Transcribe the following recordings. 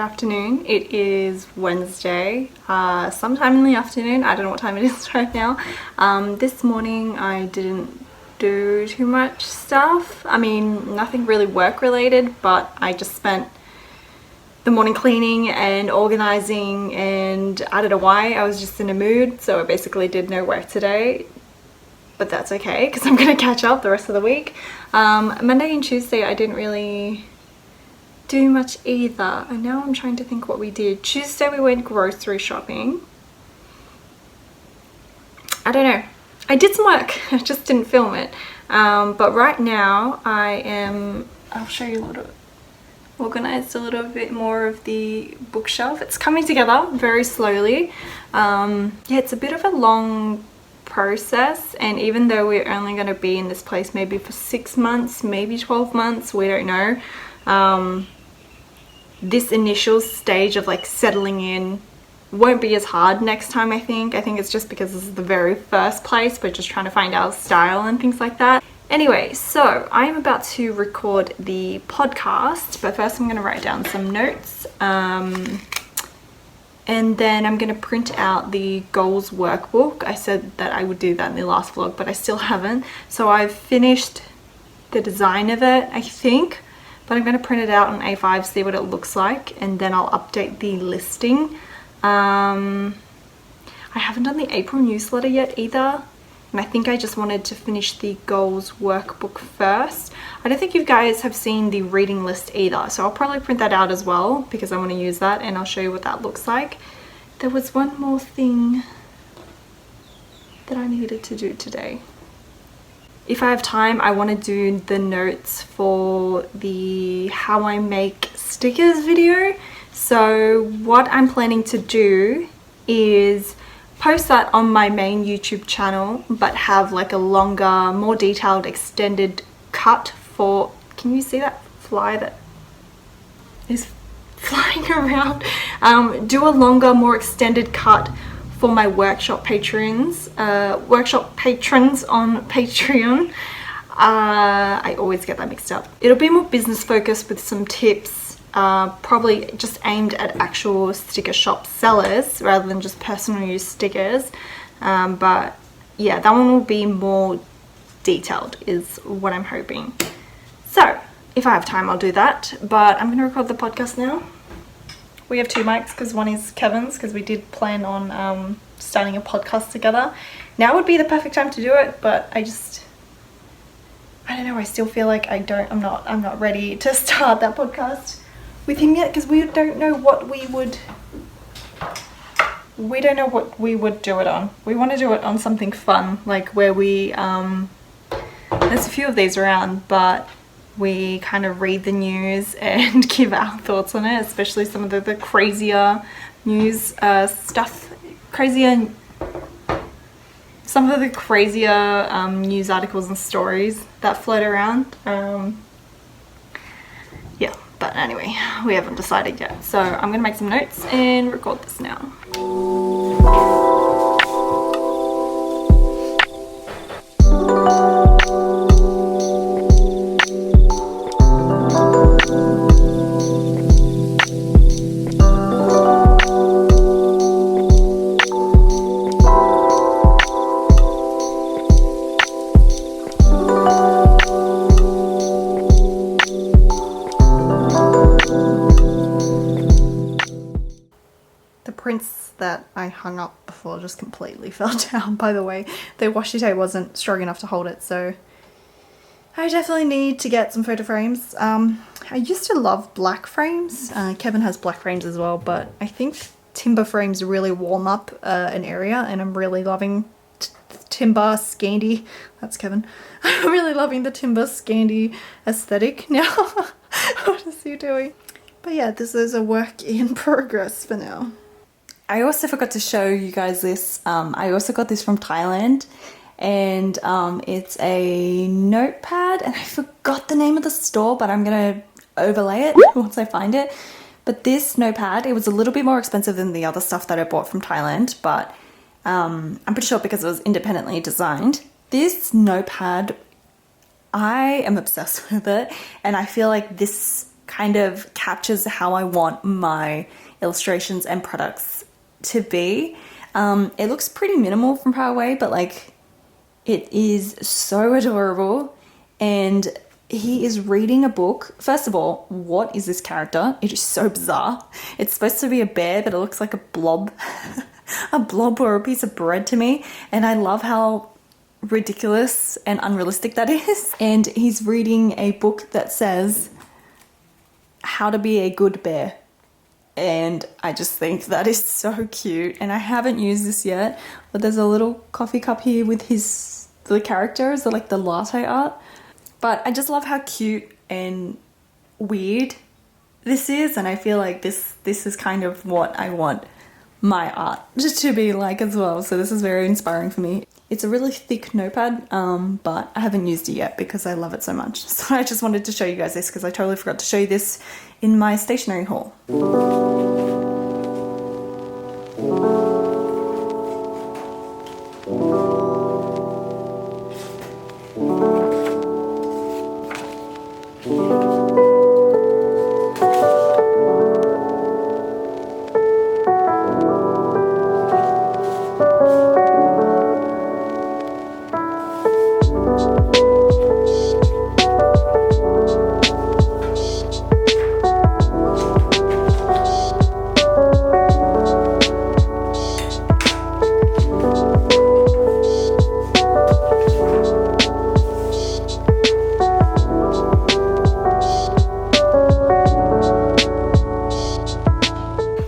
afternoon. It is Wednesday, sometime in the afternoon. I don't know what time it is right now. This morning I didn't do too much stuff. I mean, nothing really work related, but I just spent the morning cleaning and organizing, and I don't know why, I was just in a mood, so I basically did no work today. But that's okay because I'm gonna catch up the rest of the week. Monday and Tuesday I didn't really do much either. And now I'm trying to think what we did. Tuesday we went grocery shopping. I don't know. I did some work. I just didn't film it. But right now I'll show you a little, organized a little bit more of the bookshelf. It's coming together very slowly. Yeah, it's a bit of a long process, and even though we're only going to be in this place maybe for 6 months, maybe 12 months, we don't know. This initial stage of like settling in won't be as hard next time. I think it's just because this is the very first place. We're just trying to find our style and things like that. Anyway, so I'm about to record the podcast, but first I'm going to write down some notes, and then I'm going to print out the goals workbook. I said that I would do that in the last vlog, but I still haven't. So I've finished the design of it, I think, but I'm going to print it out on A5, see what it looks like, and then I'll update the listing. I haven't done the April newsletter yet either, and I think I just wanted to finish the goals workbook first. I don't think you guys have seen the reading list either, so I'll probably print that out as well because I want to use that, and I'll show you what that looks like. There was one more thing that I needed to do today. If I have time, I want to do the notes for the how I make stickers video. So what I'm planning to do is post that on my main YouTube channel, but have like a longer, more detailed, extended cut for, can you see that fly that is flying around? Do a longer, more extended cut for my workshop patrons on Patreon. I always get that mixed up. It'll be more business focused with some tips, probably just aimed at actual sticker shop sellers rather than just personal use stickers. But yeah, that one will be more detailed is what I'm hoping. So if I have time, I'll do that, but I'm going to record the podcast now. We have two mics because one is Kevin's, because we did plan on starting a podcast together. Now would be the perfect time to do it, but I don't know, I still feel like I'm not ready to start that podcast with him yet, because we don't know what we would do it on. We want to do it on something fun, like where we there's a few of these around, but we kind of read the news and give our thoughts on it, especially some of the crazier news stuff, some of the crazier news articles and stories that float around. Yeah, but anyway, we haven't decided yet. So I'm gonna make some notes and record this now. Prints that I hung up before just completely fell down, by the way. The washi tape wasn't strong enough to hold it, so I definitely need to get some photo frames. I used to love black frames. Kevin has black frames as well, but I think timber frames really warm up an area, and I'm really loving timber Scandi. That's Kevin. I'm really loving the timber Scandi aesthetic now. What is he doing? But yeah, this is a work in progress for now. I also forgot to show you guys this. I also got this from Thailand, and it's a notepad, and I forgot the name of the store, but I'm gonna overlay it once I find it. But this notepad, it was a little bit more expensive than the other stuff that I bought from Thailand, but I'm pretty sure because it was independently designed. This notepad, I am obsessed with it, and I feel like this kind of captures how I want my illustrations and products to be. It looks pretty minimal from far away, but like it is so adorable. And he is reading a book. First of all, what is this character? It is so bizarre. It's supposed to be a bear, but it looks like a blob. A blob or a piece of bread to me. And I love how ridiculous and unrealistic that is. And he's reading a book that says how to be a good bear. And I just think that is so cute. And I haven't used this yet, but there's a little coffee cup here with the characters, or like the latte art. But I just love how cute and weird this is, and I feel like this is kind of what I want my art just to be like as well. So this is very inspiring for me. It's a really thick notepad, but I haven't used it yet because I love it so much. So I just wanted to show you guys this because I totally forgot to show you this in my stationery haul.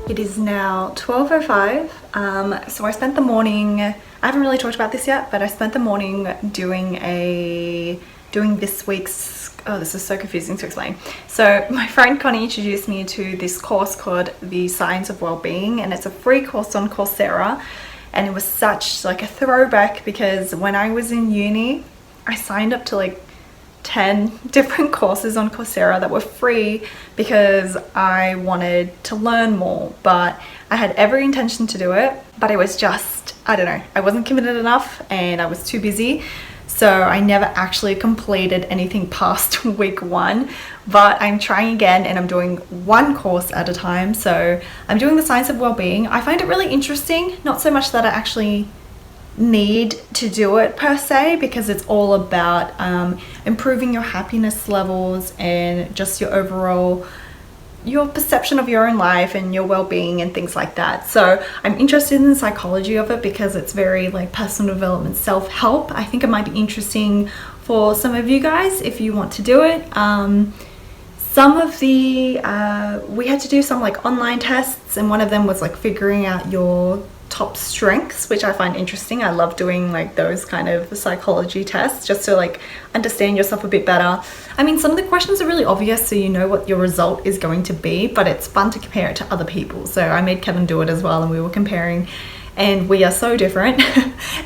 It is now 12:05. So I spent the morning, I haven't really talked about this yet, but I spent the morning doing this week's, oh, this is so confusing to explain. So my friend Connie introduced me to this course called The Science of Wellbeing, and it's a free course on Coursera. And it was such like a throwback because when I was in uni, I signed up to like 10 different courses on Coursera that were free because I wanted to learn more, but I had every intention to do it, but it was just, I don't know, I wasn't committed enough and I was too busy. So I never actually completed anything past week 1, but I'm trying again and I'm doing one course at a time. So I'm doing the Science of Wellbeing. I find it really interesting, not so much that I actually need to do it per se, because it's all about improving your happiness levels and just your perception of your own life and your well-being and things like that. So I'm interested in the psychology of it because it's very like personal development, self-help. I think it might be interesting for some of you guys if you want to do it. Some of the we had to do some like online tests, and one of them was like figuring out your top strengths, which I find interesting. I love doing like those kind of psychology tests just to like understand yourself a bit better. I mean, some of the questions are really obvious, so you know what your result is going to be, but it's fun to compare it to other people. So I made Kevin do it as well, and we were comparing, and we are so different.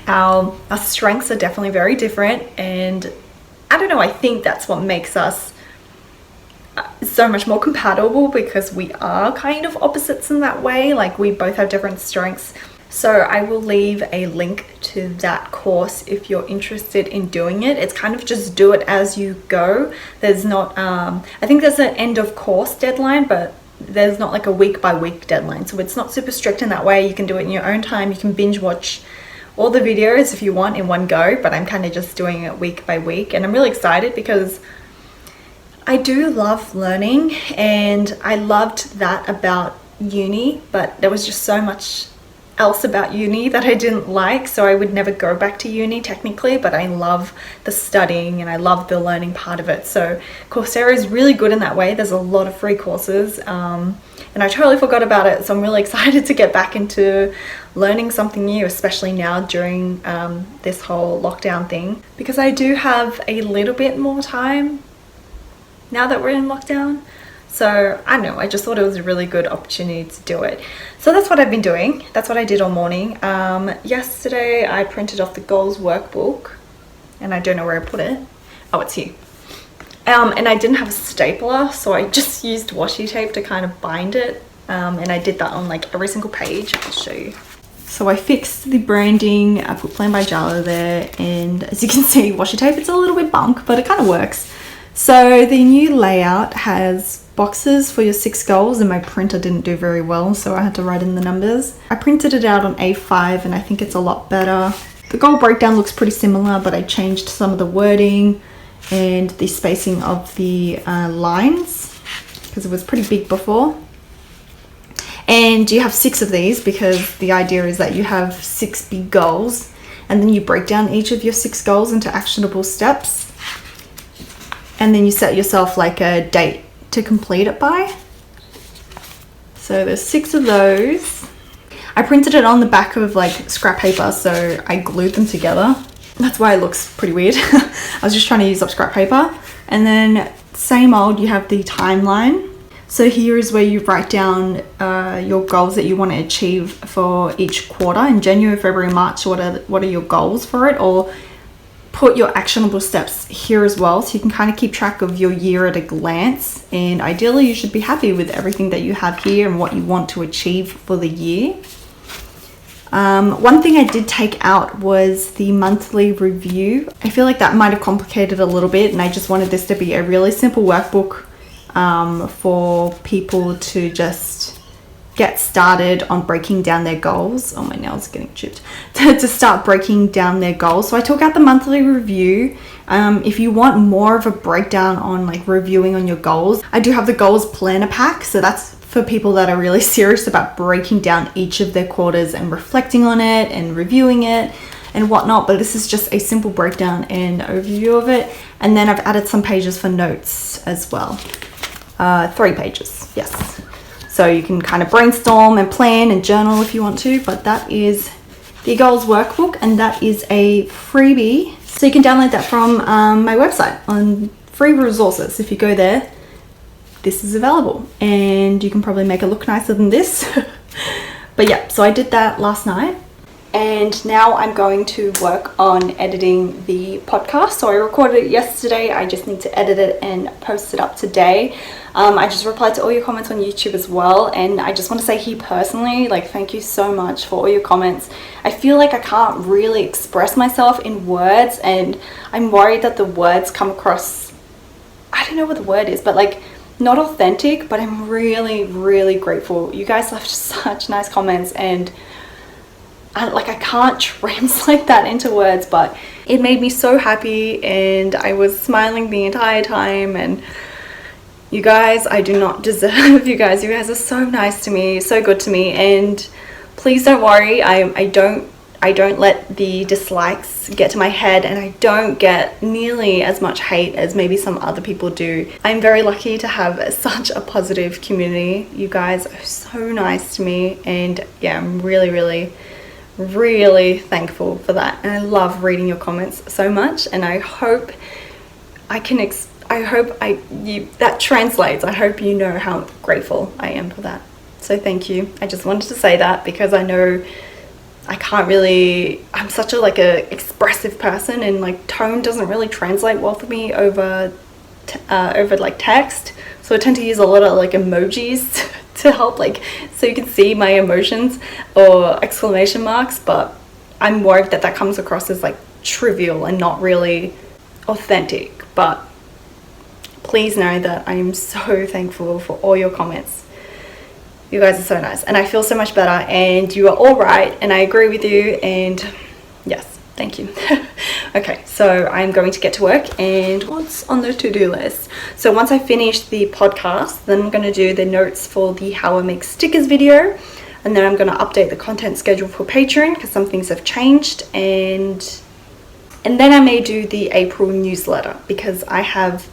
Our strengths are definitely very different, and I don't know, I think that's what makes us so much more compatible, because we are kind of opposites in that way. Like we both have different strengths. So I will leave a link to that course if you're interested in doing it. It's kind of just do it as you go. There's not, I think there's an end of course deadline, but there's not like a week by week deadline. So it's not super strict in that way. You can do it in your own time. You can binge watch all the videos if you want in one go, but I'm kind of just doing it week by week. And I'm really excited because I do love learning, and I loved that about uni, but there was just so much else about uni that I didn't like, so I would never go back to uni technically, but I love the studying and I love the learning part of it. So Coursera is really good in that way. There's a lot of free courses, and I totally forgot about it, so I'm really excited to get back into learning something new, especially now during this whole lockdown thing, because I do have a little bit more time now that we're in lockdown. So I don't know, I just thought it was a really good opportunity to do it. So that's what I've been doing. That's what I did all morning. Yesterday I printed off the goals workbook, and I don't know where I put it. Oh, it's here. And I didn't have a stapler, so I just used washi tape to kind of bind it. And I did that on like every single page. I'll show you. So I fixed the branding, I put Planned By Jysla there, and as you can see, washi tape, it's a little bit bunk, but it kind of works. So the new layout has boxes for your 6 goals, and my printer didn't do very well, so I had to write in the numbers. I printed it out on A5 and I think it's a lot better. The goal breakdown looks pretty similar, but I changed some of the wording and the spacing of the lines because it was pretty big before. And you have 6 of these because the idea is that you have 6 big goals, and then you break down each of your 6 goals into actionable steps, and then you set yourself like a date to complete it by. So there's 6 of those. I printed it on the back of like scrap paper, so I glued them together. That's why it looks pretty weird. I was just trying to use up scrap paper. And then same old, you have the timeline. So here is where you write down your goals that you want to achieve for each quarter in January, February, March. What are your goals for it? Or put your actionable steps here as well, so you can kind of keep track of your year at a glance. And ideally, you should be happy with everything that you have here and what you want to achieve for the year. One thing I did take out was the monthly review. I feel like that might have complicated a little bit, and I just wanted this to be a really simple workbook for people to just get started on breaking down their goals. Oh, my nails are getting chipped. To start breaking down their goals. So I took out the monthly review. If you want more of a breakdown on like reviewing on your goals, I do have the goals planner pack. So that's for people that are really serious about breaking down each of their quarters and reflecting on it and reviewing it and whatnot. But this is just a simple breakdown and overview of it. And then I've added some pages for notes as well. 3 pages, yes. So you can kind of brainstorm and plan and journal if you want to, but that is the goals workbook, and that is a freebie. So you can download that from my website on free resources. If you go there, this is available, and you can probably make it look nicer than this. But yeah, so I did that last night, and now I'm going to work on editing the podcast. So I recorded it yesterday. I just need to edit it and post it up today. I just replied to all your comments on YouTube as well, and I just want to say here personally, like, thank you so much for all your comments. I feel like I can't really express myself in words, and I'm worried that the words come across, I don't know what the word is, but like not authentic. But I'm really, really grateful. You guys left such nice comments, and I can't translate that into words, but it made me so happy, and I was smiling the entire time. And you guys, I do not deserve you guys. You guys are so nice to me, so good to me, and please don't worry. I don't let the dislikes get to my head, and I don't get nearly as much hate as maybe some other people do. I'm very lucky to have such a positive community. You guys are so nice to me, and yeah, I'm really, really, really thankful for that. And I love reading your comments so much, and I hope I can that translates. I hope you know how grateful I am for that. So thank you. I just wanted to say that because I know I can't really, I'm such a expressive person, and like tone doesn't really translate well for me over like text. So I tend to use a lot of like emojis to help, like, so you can see my emotions or exclamation marks. But I'm worried that that comes across as like trivial and not really authentic. But please know that I am so thankful for all your comments. You guys are so nice, and I feel so much better, and you are all right, and I agree with you, and yes, thank you. Okay, so I'm going to get to work, and what's on the to-do list? So once I finish the podcast, then I'm going to do the notes for the How I Make Stickers video, and then I'm going to update the content schedule for Patreon because some things have changed, and then I may do the April newsletter because I have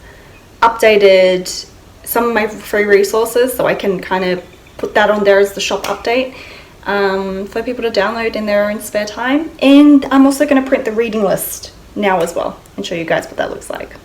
updated some of my free resources, so I can kind of put that on there as the shop update for people to download in their own spare time. And I'm also going to print the reading list now as well and show you guys what that looks like.